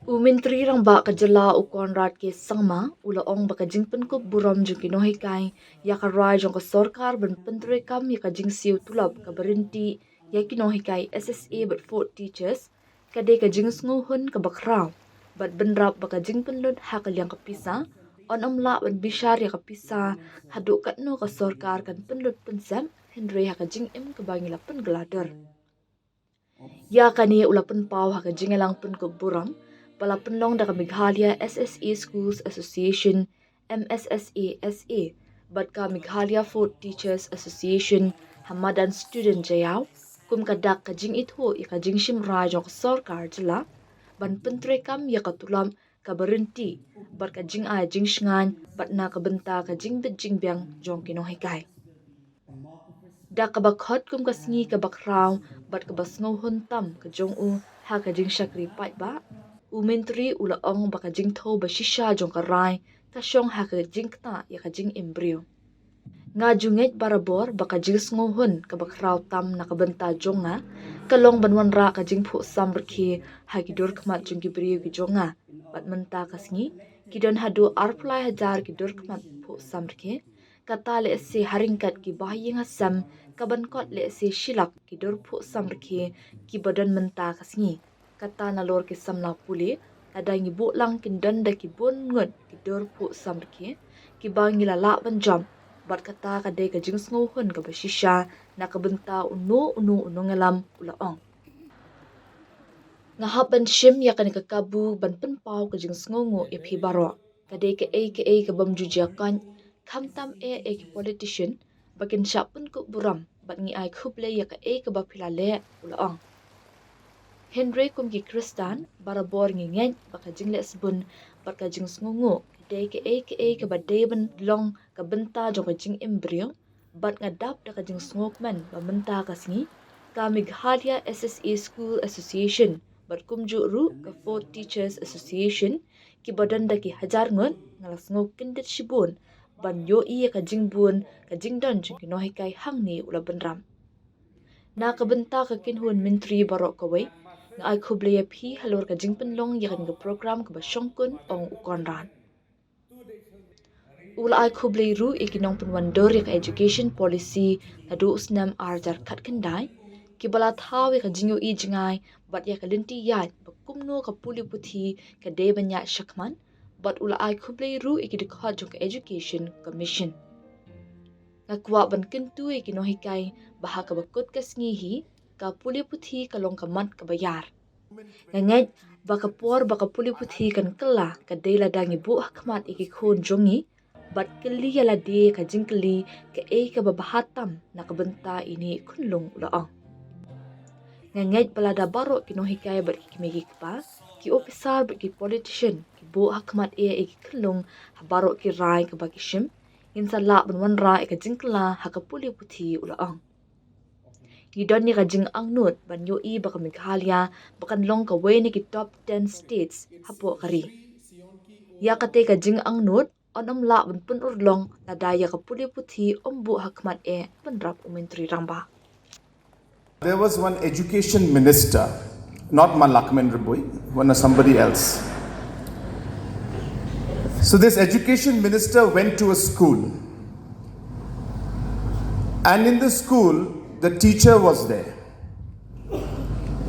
Umintri rang ba kajala ukon rat ke sangma ula ong ba kajing pynkup burom jung ki nonghikai ya ka rai jong ka sorkar ban pentre kam ya kajing siu tulab ka berinti ya ki nonghikai SSA but 4 teachers kadai kajing sngewhun ka bakrau bat benrap ba kajing penlut ha ka liang ka pisa on amla ban bishar ya ka pisa haduk kat no ka sorkar kan penlut pensam henry ha kajing im ka bangila pen gladar ya kani ula pen pau ha kajing elang pynkup burom pala penlong da Meghalaya SSA Schools Association MSSA SA bat ka Meghalaya Food Teachers Association Hamadan Student Jayaw kum kadak kajing itho I kajing shimra jong sorkar jela ban pentre kam ya katulam ka berhenti bat kajing a jing shngan bat na ka benta kajing bejing biang jong kinohikai da ka bakhot kum ka sngi ka bakraw bat ka basngo hun tam ka jong u ha kajing shakri pai ba Umintri ula ong baka jing tho ba shisha jong ka rai ka shong ha ka jing ta ya ka jing embryo. Nga junget barabor baka jing sngewhun ka bakraw tam na ka benta jong nga kalong banwan ra ka jing phu sam rkhi ha ki dur khmat jong ki brio ki jong nga bat menta ka sngi ki don hadu arplai hajar ki dur khmat phu sam rkhi kata le se haringkat ki bahing hasam ka bankot le se shilak ki dur phu sam rkhi ki badan menta ka sngi kata nalor ke samna puli kadai ngi lang kin danda ki bon ngut ki dor pu sam ke ki bangi la la ban jam bat kata kadai ka jing sngewhun ka bashisha na ka benta unu ngalam ula ong nga haban shim ya kan ka kabu ban pen pau ka jing sngongo e phi baro kadai ka ka bam jujia kan khamtam e ki politician bakin shapun ku buram bat ngi ai khuple ya ka ba philale ula ong Henry kum ki Kristan barabor ngingen baka jingle sbun baka jing sngongo dei ke ba deben long ka benta jong ka jing embryo bat ngadap da ka jing snokman ba menta ka sngi ka Meghalaya SSA School Association bat kumju ru ka Food Teachers Association ki badan da ki hajar ngun ngala snok kindet shibun ban yo I ka jing bun ka jing don jing ki nohikai hangni ula benram na ka benta ka kinhun mintri barok kawai nga ai khublaya phi halor ka jingpen long yakan ga program ka ba shongkun ong ukonran ula ai khublay ru ikinong punwan dor ka education policy hadu usnam arjar khat khandai ki bala thaw ka jingyo I jingai bat ya ka linti ya ba kumno ka puli puthi ka de banya shakman bat ula ai khublay ru ikidikha jong ka education commission ngakwa ban kintu ikinohikai baha ka bakut ka sngi hi ka puli puthi ka long ka mat ka bayar ngangai baka por baka puli puthi kan kala ka deila dangi bu hakmat iki khon jongi bat kali yala de ka jingkali ka ka babahatam na ka benta ini khunlung ulaang ngangai balada baro kinohikai bat kimegi pa ki officer bat ki politician ki bu hakmat iki khunlung habaro ki rai ka bakishim insa la banwan ra ka jingkala hakapuli puthi ulaang Gidon ni kajing ang nut ban yo I baka Meghalaya bakan long ka way ni ki top 10 states hapo kari. Ya kate kajing ang nut onam la ban pun urlong na daya ka puli puthi ombu hakmat penrap umintri ramba. There was one education minister, not Malakman Riboy, one somebody else. So this education minister went to a school. And in the school, the teacher was there.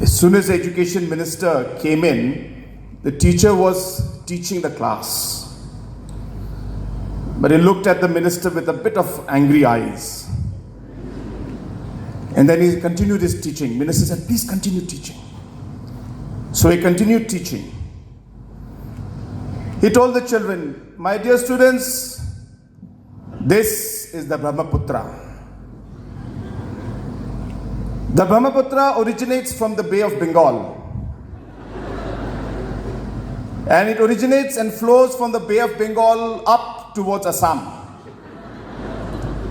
As soon as the education minister came in, the teacher was teaching the class. But he looked at the minister with a bit of angry eyes. And then he continued his teaching. Minister said, please continue teaching. So he continued teaching. He told the children, my dear students, this is the Brahmaputra. The Brahmaputra originates from the Bay of Bengal. And it originates and flows from the Bay of Bengal up towards Assam.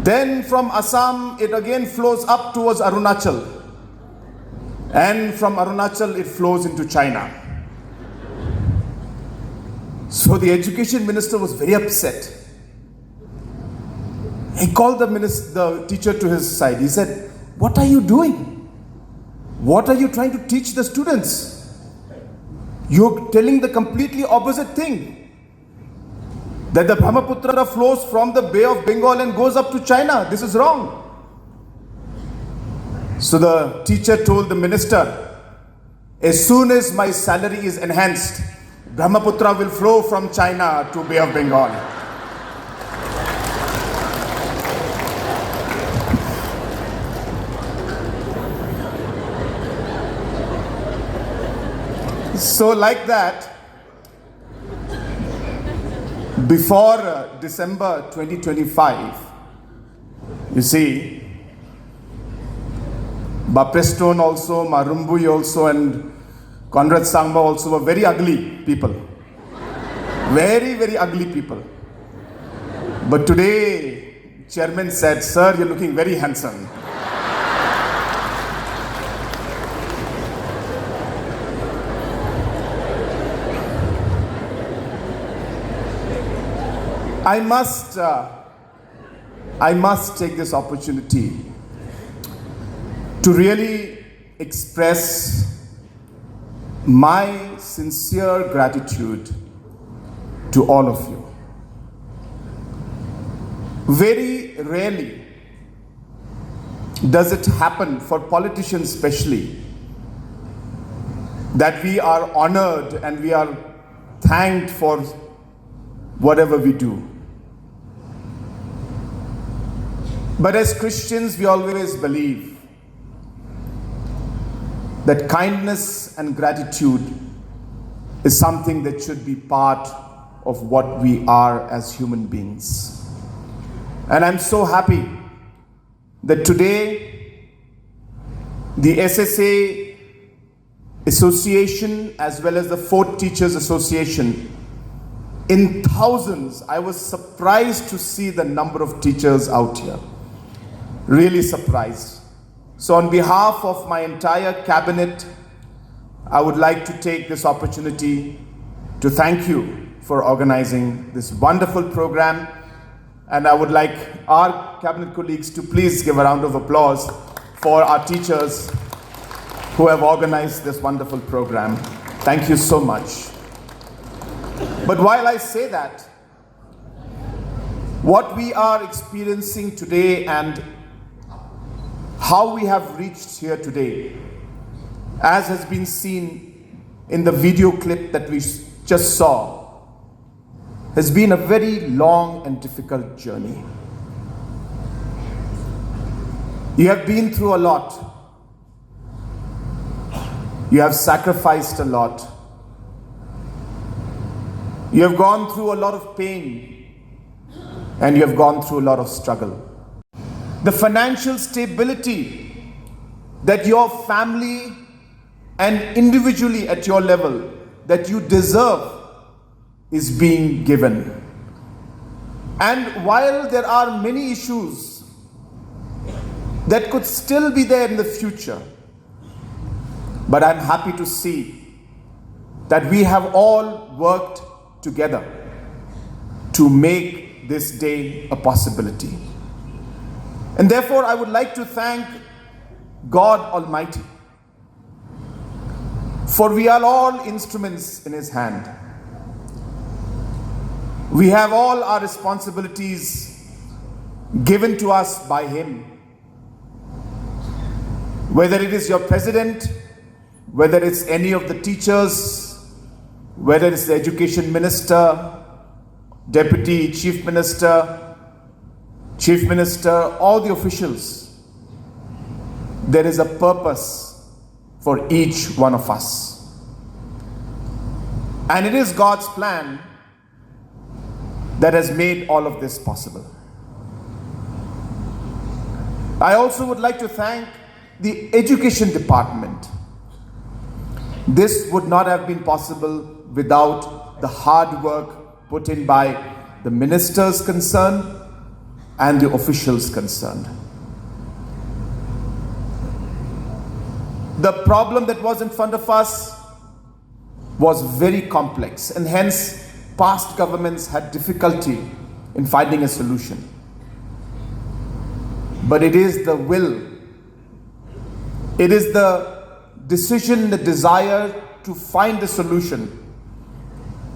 Then from Assam, it again flows up towards Arunachal. And from Arunachal, it flows into China. So the education minister was very upset. He called the teacher to his side. He said, what are you doing? What are you trying to teach the students? You're telling the completely opposite thing. That the Brahmaputra flows from the Bay of Bengal and goes up to China. This is wrong. So the teacher told the minister, as soon as my salary is enhanced, Brahmaputra will flow from China to Bay of Bengal. So like that, before December 2025, you see, Bapestone also, Marumbui also, and Conrad Sangma also were very ugly people. Very, very ugly people. But today, chairman said, sir, you're looking very handsome. I must take this opportunity to really express my sincere gratitude to all of you. Very rarely does it happen, for politicians especially, that we are honored and we are thanked for whatever we do. But as Christians, we always believe that kindness and gratitude is something that should be part of what we are as human beings. And I'm so happy that today the SSA Association as well as the Fort Teachers Association, in thousands, I was surprised to see the number of teachers out here. Really surprised. So on behalf of my entire cabinet, I would like to take this opportunity to thank you for organizing this wonderful program. And I would like our cabinet colleagues to please give a round of applause for our teachers who have organized this wonderful program. Thank you so much. But while I say that, what we are experiencing today and how we have reached here today, as has been seen in the video clip that we just saw, has been a very long and difficult journey. You have been through a lot. You have sacrificed a lot. You have gone through a lot of pain, and you have gone through a lot of struggle. The financial stability that your family and individually at your level that you deserve is being given. And while there are many issues that could still be there in the future, but I'm happy to see that we have all worked together to make this day a possibility. And therefore, I would like to thank God Almighty, for we are all instruments in His hand. We have all our responsibilities given to us by Him. Whether it is your president, whether it's any of the teachers, whether it's the education minister, deputy chief minister, all the officials, there is a purpose for each one of us. And it is God's plan that has made all of this possible. I also would like to thank the education department. This would not have been possible without the hard work put in by the ministers concerned and the officials concerned. The problem that was in front of us was very complex, and hence past governments had difficulty in finding a solution. But it is the will, it is the decision, the desire to find a solution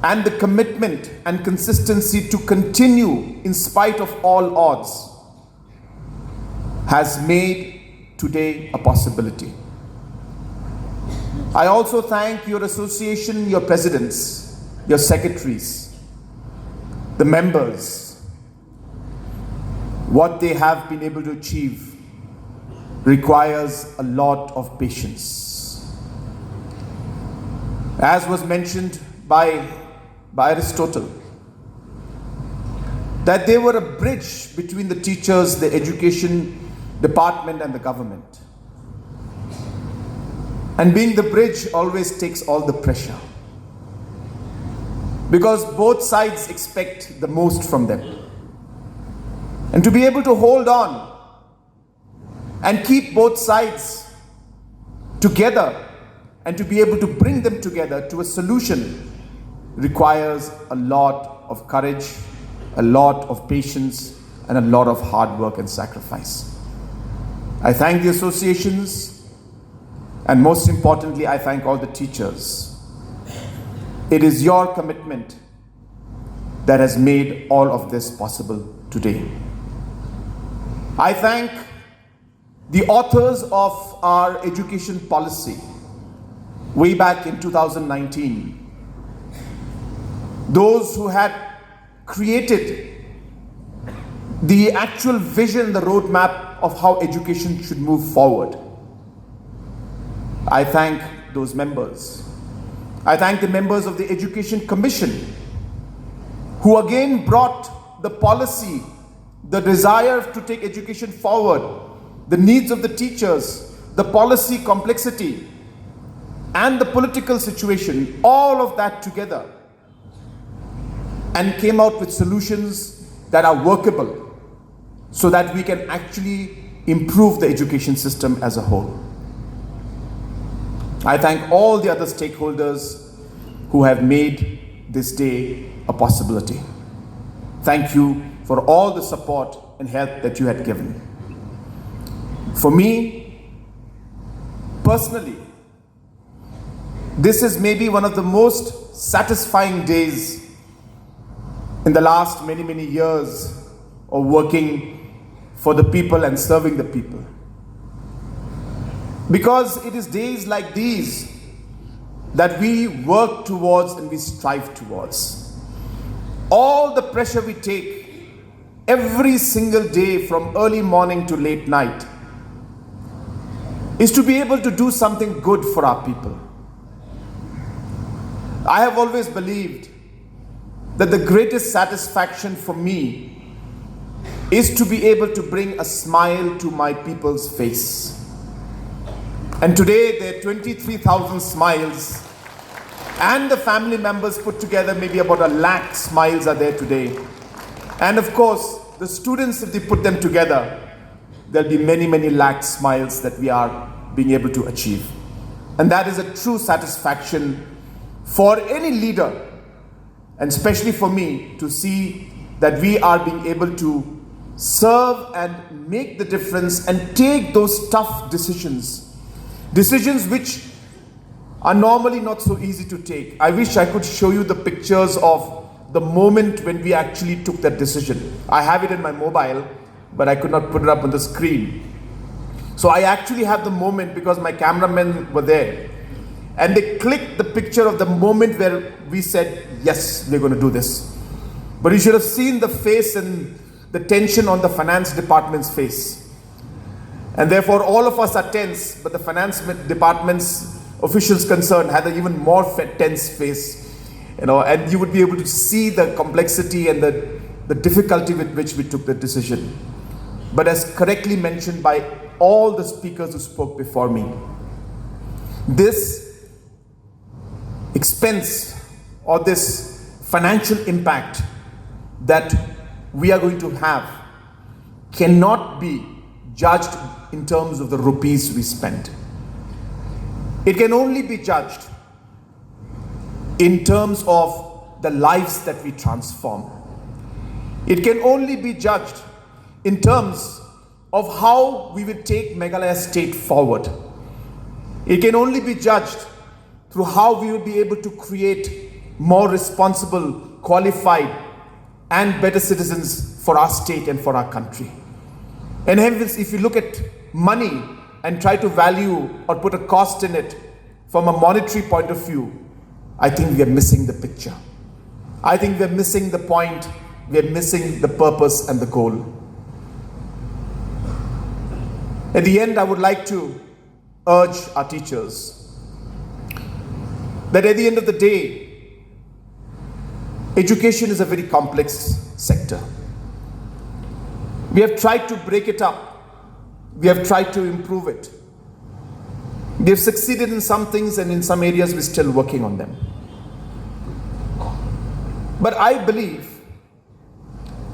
and the commitment and consistency to continue in spite of all odds has made today a possibility. I also thank your association, your presidents, your secretaries, the members. What they have been able to achieve requires a lot of patience. As was mentioned by Aristotle, that they were a bridge between the teachers, the education department and the government. And being the bridge always takes all the pressure, because both sides expect the most from them. And to be able to hold on and keep both sides together and to be able to bring them together to a solution requires a lot of courage, a lot of patience, and a lot of hard work and sacrifice. I thank the associations, and most importantly, I thank all the teachers. It is your commitment that has made all of this possible today. I thank the authors of our education policy way back in 2019. Those who had created the actual vision, the roadmap of how education should move forward. I thank those members. I thank the members of the Education Commission, who again brought the policy, the desire to take education forward, the needs of the teachers, the policy complexity, and the political situation, all of that together, and came out with solutions that are workable so that we can actually improve the education system as a whole. I thank all the other stakeholders who have made this day a possibility. Thank you for all the support and help that you had given. For me, personally, this is maybe one of the most satisfying days in the last many, many years of working for the people and serving the people. Because it is days like these that we work towards and we strive towards. All the pressure we take every single day from early morning to late night is to be able to do something good for our people. I have always believed that the greatest satisfaction for me is to be able to bring a smile to my people's face. And today there are 23,000 smiles, and the family members put together maybe about 100,000 smiles are there today. And of course, the students, if they put them together, there'll be many, many lakh smiles that we are being able to achieve. And that is a true satisfaction for any leader, and especially for me, to see that we are being able to serve and make the difference and take those tough decisions which are normally not so easy to take. I wish I could show you the pictures of the moment when we actually took that decision. I have it in my mobile, but I could not put it up on the screen. So I actually have the moment because my cameramen were there. And they clicked the picture of the moment where we said, yes, we're going to do this. But you should have seen the face and the tension on the finance department's face. And therefore all of us are tense, but the finance department's officials concerned had an even more tense face. And you would be able to see the complexity and the difficulty with which we took the decision. But as correctly mentioned by all the speakers who spoke before me, this expense or this financial impact that we are going to have cannot be judged in terms of the rupees we spend. It can only be judged in terms of the lives that we transform. It can only be judged in terms of how we will take Meghalaya state forward. It can only be judged through how we will be able to create more responsible, qualified, and better citizens for our state and for our country. And hence, if you look at money and try to value or put a cost in it from a monetary point of view, I think we are missing the picture. I think we are missing the point, we are missing the purpose and the goal. At the end, I would like to urge our teachers that at the end of the day, education is a very complex sector. We have tried to break it up. We have tried to improve it. We have succeeded in some things, and in some areas we're still working on them. But I believe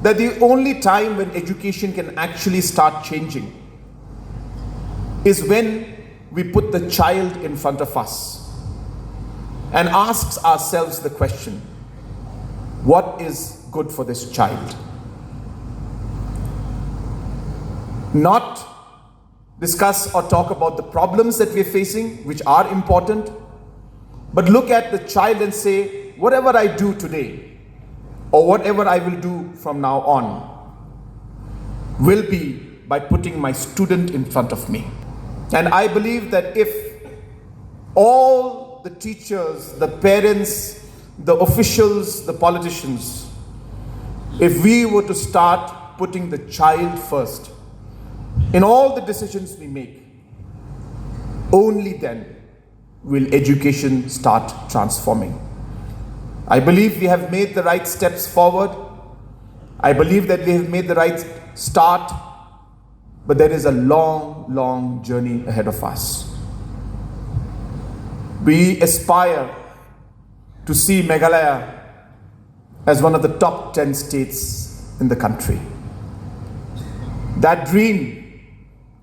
that the only time when education can actually start changing is when we put the child in front of us and asks ourselves the question, what is good for this child? Not discuss or talk about the problems that we're facing, which are important, but look at the child and say, whatever I do today, or whatever I will do from now on, will be by putting my student in front of me. And I believe that if all the teachers, the parents, the officials, the politicians, if we were to start putting the child first in all the decisions we make, only then will education start transforming. I believe we have made the right steps forward. I believe that we have made the right start, but there is a long, long journey ahead of us. We aspire to see Meghalaya as one of the top 10 states in the country. That dream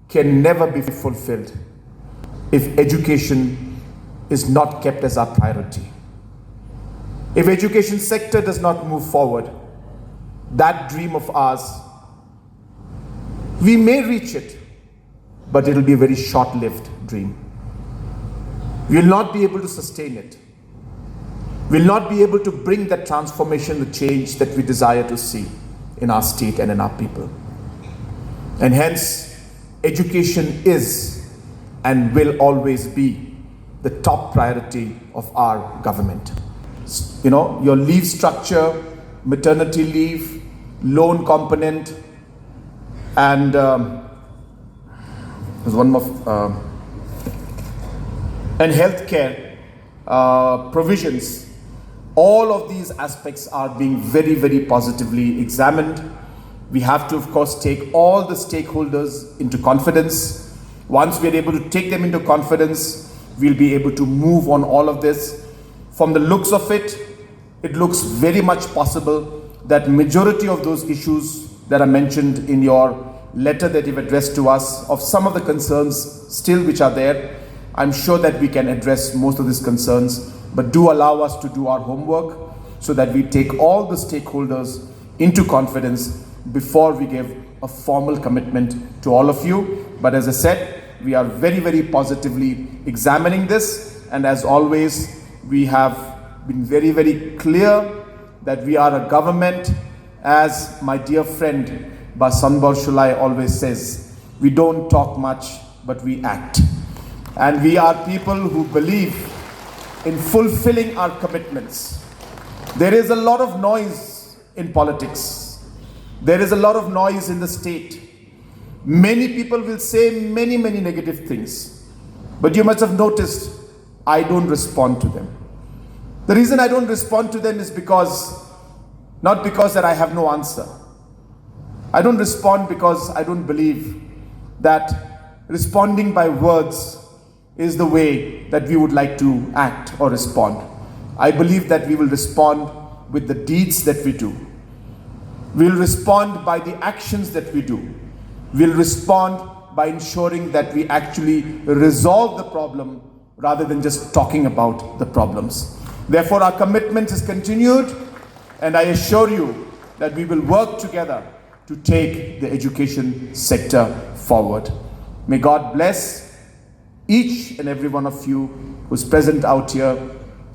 can never be fulfilled if education is not kept as our priority. If education sector does not move forward, that dream of ours, we may reach it, but it will be a very short-lived dream. We will not be able to sustain it. We will not be able to bring that transformation, the change that we desire to see in our state and in our people. And hence, education is and will always be the top priority of our government. You know, your leave structure, maternity leave, loan component, and there's one more, and healthcare provisions. All of these aspects are being very, very positively examined. We have to, of course, take all the stakeholders into confidence. Once we are able to take them into confidence, we'll be able to move on all of this. From the looks of it, it looks very much possible that majority of those issues that are mentioned in your letter that you've addressed to us, of some of the concerns still which are there, I'm sure that we can address most of these concerns, but do allow us to do our homework so that we take all the stakeholders into confidence before we give a formal commitment to all of you. But as I said, we are very, very positively examining this, and as always, we have been very, very clear that we are a government, as my dear friend Basanbor Shulai always says, we don't talk much, but we act. And we are people who believe in fulfilling our commitments. There is a lot of noise in politics. There is a lot of noise in the state. Many people will say many, many negative things. But you must have noticed, I don't respond to them. The reason I don't respond to them is not because that I have no answer. I don't respond because I don't believe that responding by words is the way that we would like to act or respond. I believe that we will respond with the deeds that we do. We'll respond by the actions that we do. We'll respond by ensuring that we actually resolve the problem rather than just talking about the problems. Therefore, our commitment is continued, and I assure you that we will work together to take the education sector forward. May God bless each and every one of you who's present out here,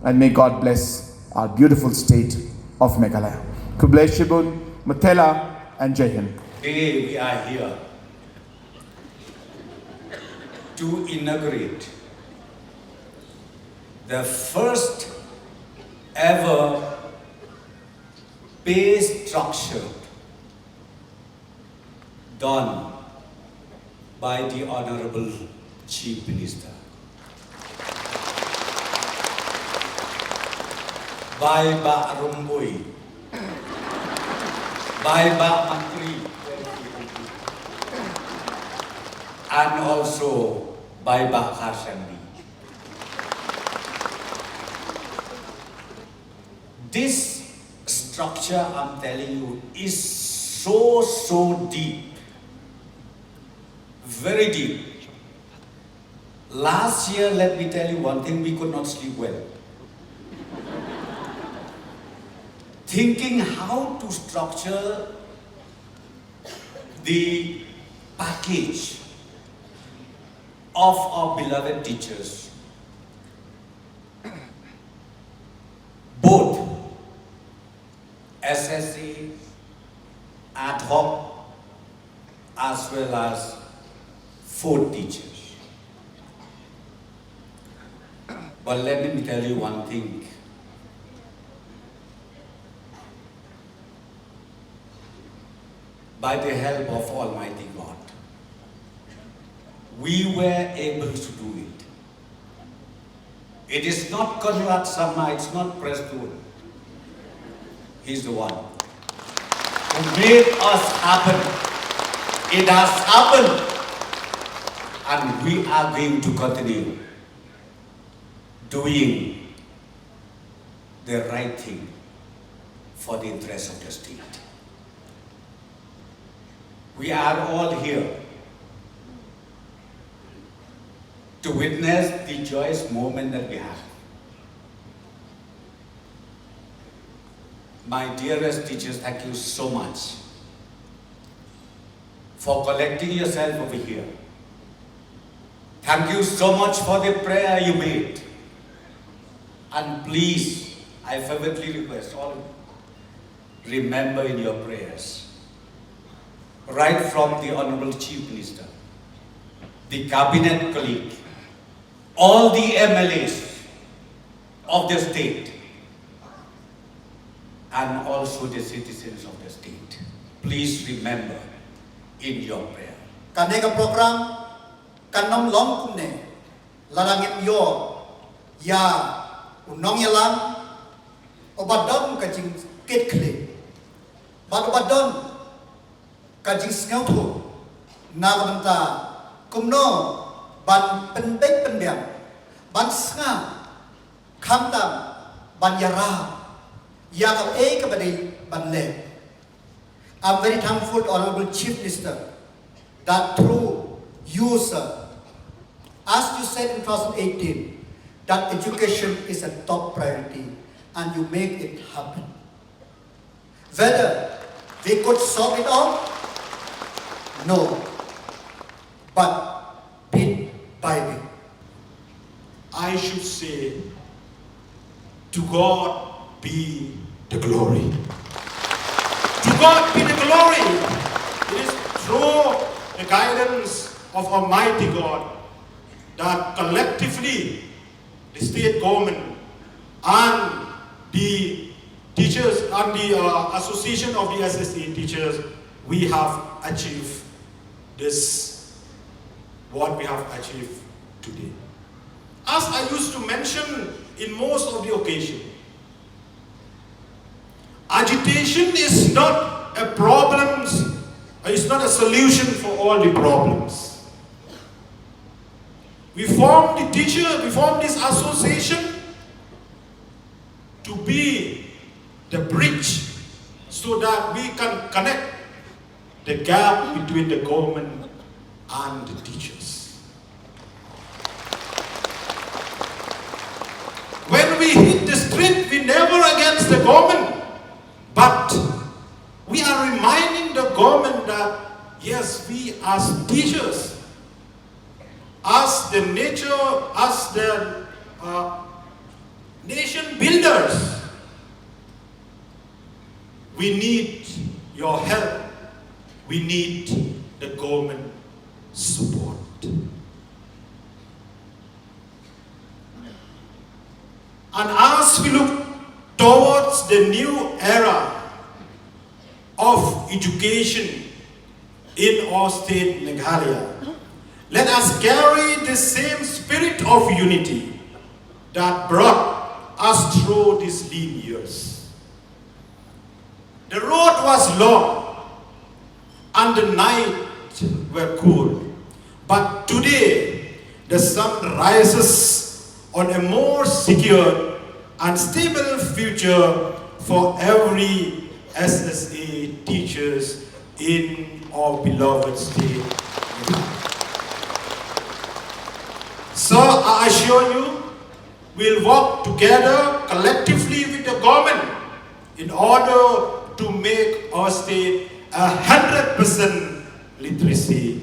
and may God bless our beautiful state of Meghalaya. Kublai Shibun, Matela, and Jai Hind. Today we are here to inaugurate the first ever pay structure done by the Honorable Chief Minister, by Ba Rumbui, by Ba Mantri, and also by Ba Khashandi. This structure, I'm telling you, is so deep, very deep. Last year, let me tell you one thing, we could not sleep well. Thinking how to structure the package of our beloved teachers, both SSA, ad hoc, as well as 4 teachers. But let me tell you one thing. By the help of Almighty God, we were able to do it. It is not Conrad Sama, it's not Preston. He's the one who made us happen. It has happened. And we are going to continue doing the right thing for the interest of the state. We are all here to witness the joyous moment that we have. My dearest teachers, thank you so much for collecting yourself over here. Thank you so much for the prayer you made. And please, I fervently request all of you, remember in your prayers, right from the Honorable Chief Minister, the Cabinet colleague, all the MLAs of the state, and also the citizens of the state. Please remember in your prayer. Kadei program kanong long kumne larangim yo ya unong yalang obadon kajing kit kle bad obadon kajing sngewhun naganta kumno ban pendek pendiam ban snga khamtam ban yara ya ka ka badai ban le. I'm very thankful to Honorable Chief Minister that through you, sir, as you said in 2018, that education is a top priority and you make it happen. Whether we could solve it all? No. But bit by bit. I should say, to God be the glory. To God be the glory. It is through the guidance of Almighty God that collectively the state government and the teachers and the association of the SSA teachers, we have achieved this, what we have achieved today. As I used to mention in most of the occasions, agitation is not a problem, it's not a solution for all the problems. We formed this association to be the bridge so that we can connect the gap between the government and the teachers. When we hit the street, we never against the government. But we are reminding the government that, yes, we as teachers, as the nature, as the nation builders. We need your help. We need the government support. And as we look towards the new era of education in our state, Meghalaya, let us carry the same spirit of unity that brought us through these lean years. The road was long and the night were cool, but today the sun rises on a more secure and stable future for every SSA teachers in our beloved state. So I assure you, we'll work together collectively with the government in order to make our state 100% literacy